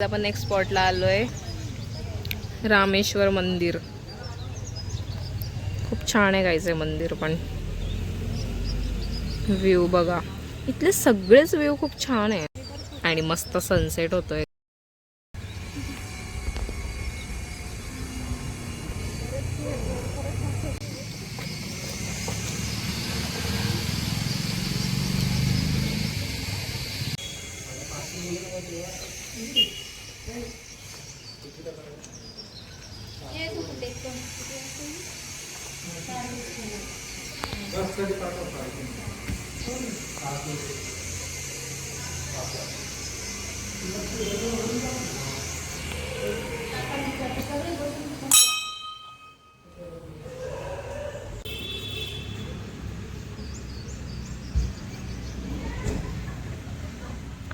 आपण नेक्स्ट स्पॉटला आलोय, रामेश्वर मंदिर. खूप छान आहे गायचं मंदिर, पण व्ह्यू बघा, इथले सगळेच व्ह्यू खूप छान आहे आणि मस्त सनसेट होतोय.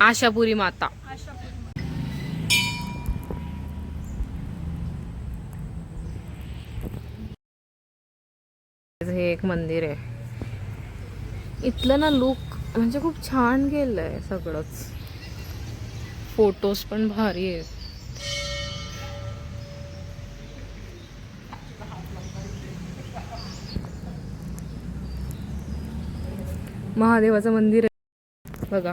आशापुरी माता. हे एक मंदिर आहे. इथलं ना लुक म्हणजे खूप छान गेलंय सगळंच. फोटोज पण भारी आहेत. महादेवाचं मंदिर आहे बघा.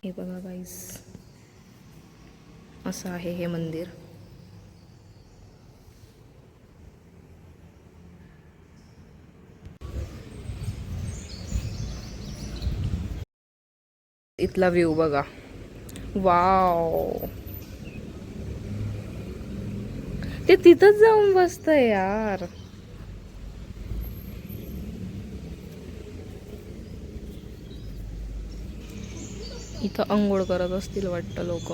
हे बघा गाईस, असं आहे हे मंदिर. इथला व्ह्यू बघा, वाव. ते तिथंच जाऊन बसतंय यार. इथं अंघोळ करत असतील वाटतं लोक.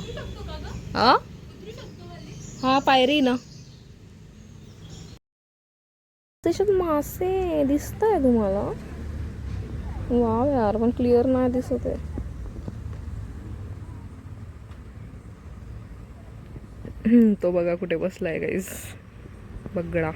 हा पायरी ना. त्याच्यात मासे दिसत आहे तुम्हाला? वाव यार, पण क्लिअर नाही दिसत आहे. तो बघा कुठे बसलाय गाईस, बगडा.